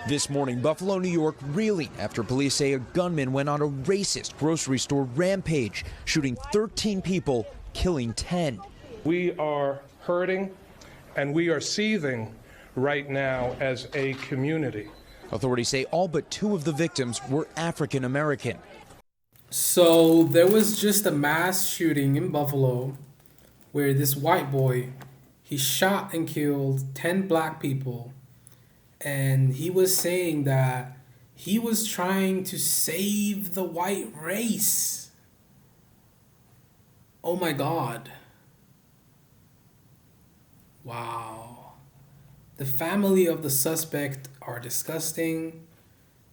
This morning, Buffalo, New York, reeling after police say a gunman went on a racist grocery store rampage, shooting 13 people, killing 10. We are hurting and we are seething right now as a community. Authorities say all but 2 of the victims were African American. So there was just a mass shooting in Buffalo where this white boy, he shot and killed 10 black people. And he was saying that he was trying to save the white race. Oh my God. Wow. The family of the suspect are disgusting.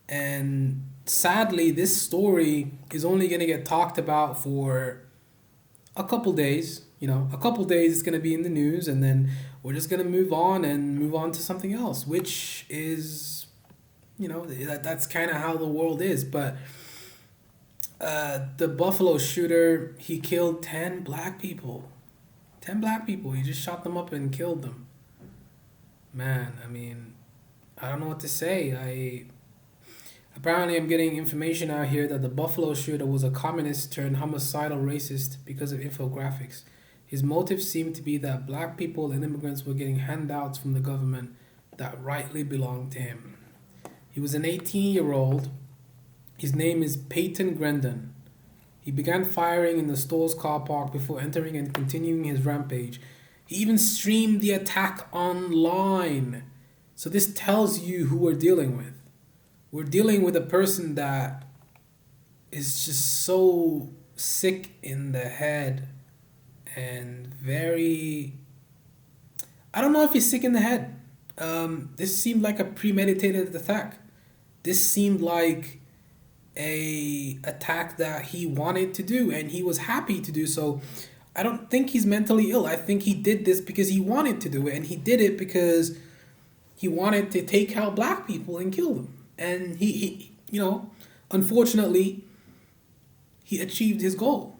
And sadly, this story is only going to get talked about for a couple days. You know, a couple days it's going to be in the news, and then we're just going to move on to something else, which is, you know, that's kind of how the world is. But the Buffalo shooter, he killed 10 black people. 10 black people. He just shot them up and killed them. Man, I mean, I don't know what to say. Apparently, I'm getting information out here that the Buffalo shooter was a communist turned homicidal racist because of infographics. His motive seemed to be that black people and immigrants were getting handouts from the government that rightly belonged to him. He was an 18-year-old. His name is Peyton Grendon. He began firing in the store's car park before entering and continuing his rampage. He even streamed the attack online. So this tells you who we're dealing with. We're dealing with a person that is just so sick in the head and very... I don't know if he's sick in the head. This seemed like a premeditated attack. This seemed like a attack that he wanted to do and he was happy to do so. I don't think he's mentally ill. I think he did this because he wanted to do it, and he did it because he wanted to take out black people and kill them. And he you know, unfortunately, he achieved his goal.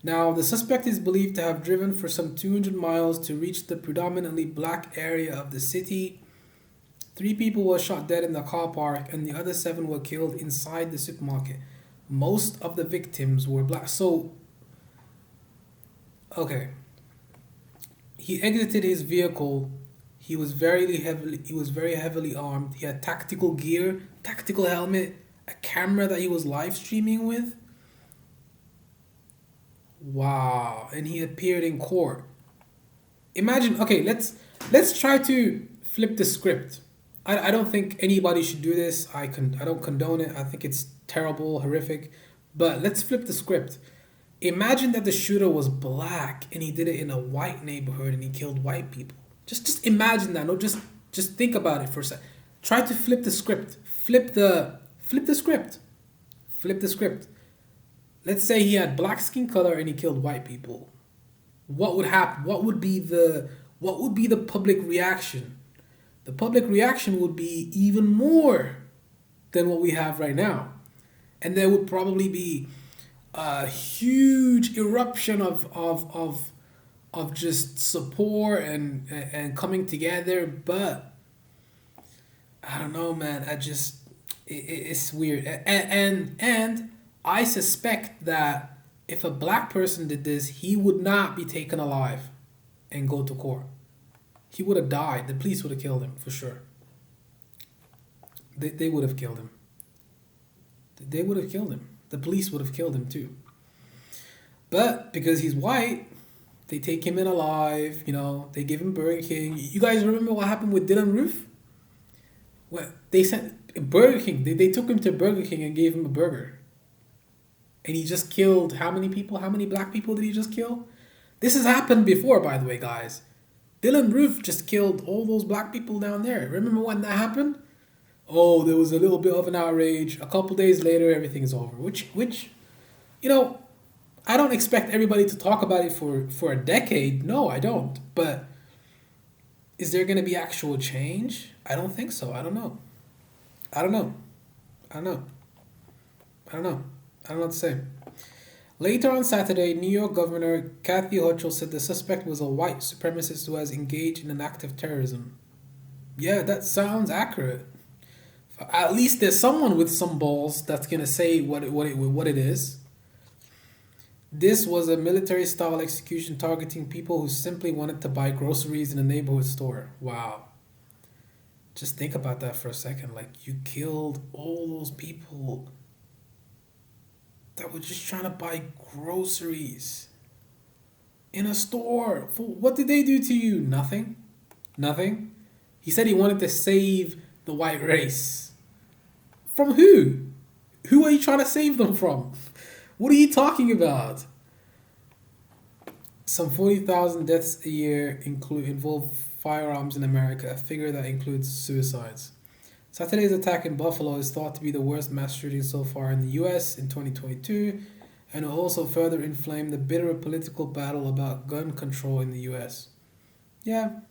Now, the suspect is believed to have driven for some 200 miles to reach the predominantly black area of the city. 3 people were shot dead in the car park, and the other 7 were killed inside the supermarket. Most of the victims were black. So, okay. He exited his vehicle. He was very heavily armed. He had tactical gear, tactical helmet, a camera that he was live streaming with. Wow. And he appeared in court. Imagine, okay, let's try to flip the script. I don't think anybody should do this. I don't condone it. I think it's terrible, horrific. But let's flip the script. Imagine that the shooter was black and he did it in a white neighborhood and he killed white people. Just imagine that. No, just think about it for a second. Try to flip the script. Flip the script. Flip the script. Let's say he had black skin color and he killed white people. What would happen? What would be the public reaction? The public reaction would be even more than what we have right now. And there would probably be a huge eruption of just support and coming together. But I don't know, man. It's weird. And I suspect that if a black person did this, he would not be taken alive and go to court. He would have died. The police would have killed him for sure. They would have killed him. They would have killed him. The police would have killed him too. But because he's white, they take him in alive. You know, they give him Burger King. You guys remember what happened with Dylan Roof? Well, they sent Burger King. They took him to Burger King and gave him a burger. And he just killed how many people? How many black people did he just kill? This has happened before, by the way, guys. Dylan Roof just killed all those black people down there. Remember when that happened? Oh, there was a little bit of an outrage. A couple days later, everything's over. Which, you know, I don't expect everybody to talk about it for a decade. No, I don't. But is there going to be actual change? I don't think so. I don't know. I don't know what to say. Later on Saturday, New York Governor Kathy Hochul said the suspect was a white supremacist who has engaged in an act of terrorism. Yeah, that sounds accurate. At least there's someone with some balls that's gonna say what it is. This was a military-style execution targeting people who simply wanted to buy groceries in a neighborhood store. Wow. Just think about that for a second. Like, you killed all those people that were just trying to buy groceries in a store. What did they do to you? Nothing. Nothing. He said he wanted to save the white race. From who? Who are you trying to save them from? What are you talking about? Some 40,000 deaths a year involve firearms in America, a figure that includes suicides. Saturday's attack in Buffalo is thought to be the worst mass shooting so far in the US in 2022, and will also further inflame the bitter political battle about gun control in the US. Yeah.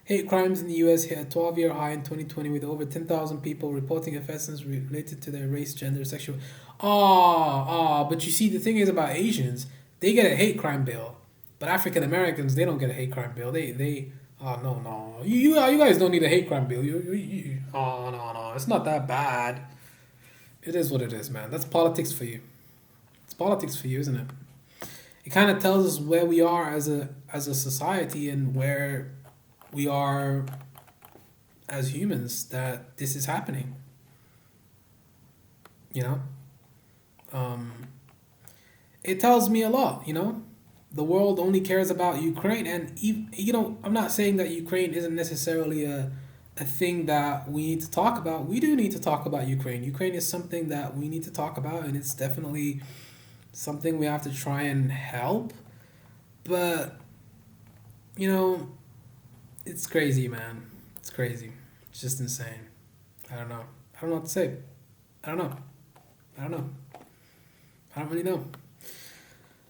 Hate crimes in the US hit a 12-year high in 2020 with over 10,000 people reporting offenses related to their race, gender, sexual... but you see, the thing is about Asians, they get a hate crime bill. But African Americans, they don't get a hate crime bill. No. You guys don't need a hate crime bill. No. It's not that bad. It is what it is, man. That's politics for you. It's politics for you, isn't it? It kind of tells us where we are as a society and where we are as humans, that this is happening. You know? It tells me a lot, you know? The world only cares about Ukraine, and you know, I'm not saying that Ukraine isn't necessarily a thing that we need to talk about. We do need to talk about Ukraine. Ukraine is something that we need to talk about, and it's definitely something we have to try and help. But, you know, it's crazy, man. It's crazy. It's just insane. I don't know. I don't know what to say. I don't know. I don't really know.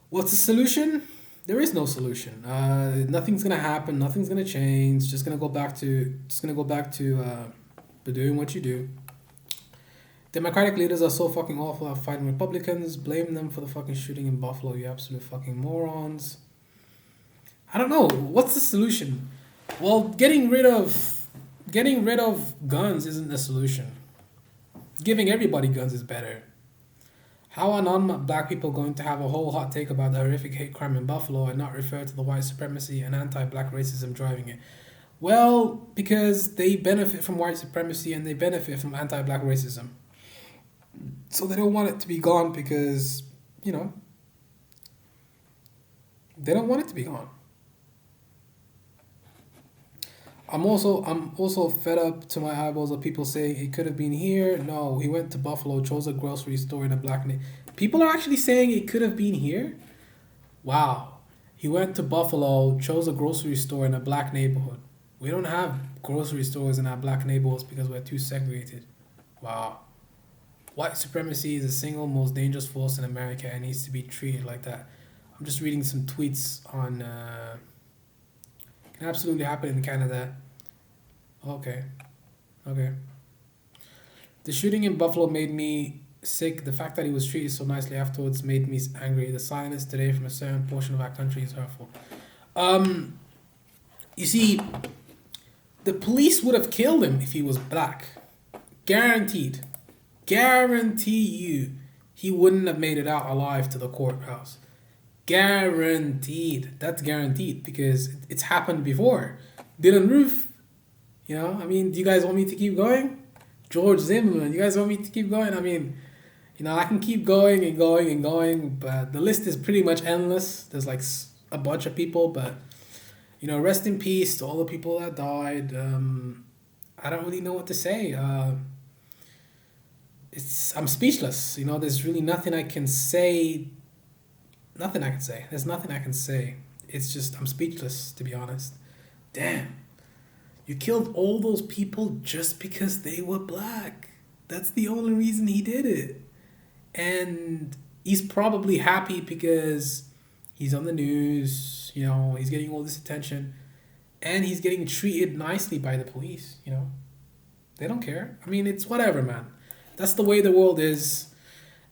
What's the solution? There is no solution. Nothing's gonna happen. Nothing's gonna change. Just gonna go back to doing what you do. Democratic leaders are so fucking awful at fighting Republicans. Blame them for the fucking shooting in Buffalo. You absolute fucking morons. I don't know. What's the solution? Well, getting rid of guns isn't the solution. Giving everybody guns is better. How are non-black people going to have a whole hot take about the horrific hate crime in Buffalo and not refer to the white supremacy and anti-black racism driving it? Well, because they benefit from white supremacy and they benefit from anti-black racism. So they don't want it to be gone because, you know, they don't want it to be gone. I'm also fed up to my eyeballs of people saying it could have been here. No, he went to Buffalo, chose a grocery store in a black neighborhood. People are actually saying it could have been here? Wow. He went to Buffalo, chose a grocery store in a black neighborhood. We don't have grocery stores in our black neighborhoods because we're too segregated. Wow. White supremacy is the single most dangerous force in America and needs to be treated like that. I'm just reading some tweets on... Can absolutely happen in Canada. Okay. The shooting in Buffalo made me sick. The fact that he was treated so nicely afterwards made me angry. The silence today from a certain portion of our country is hurtful. You see, the police would have killed him if he was black. Guaranteed. Guarantee you he wouldn't have made it out alive to the courthouse. Guaranteed. That's guaranteed because it's happened before. Dylan Roof, you know, I mean, do you guys want me to keep going? George Zimmerman, you guys want me to keep going? I mean, you know, I can keep going and going and going, but the list is pretty much endless. There's like a bunch of people, but, you know, rest in peace to all the people that died. I don't really know what to say. I'm speechless. You know, there's really nothing I can say. There's nothing I can say. It's just, I'm speechless, to be honest. Damn. You killed all those people just because they were black. That's the only reason he did it. And he's probably happy because he's on the news, you know, he's getting all this attention. And he's getting treated nicely by the police, you know. They don't care. I mean, it's whatever, man. That's the way the world is.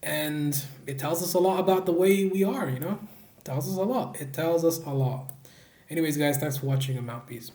And it tells us a lot about the way we are, you know? It tells us a lot. It tells us a lot. Anyways, guys, thanks for watching. I'm out. Peace.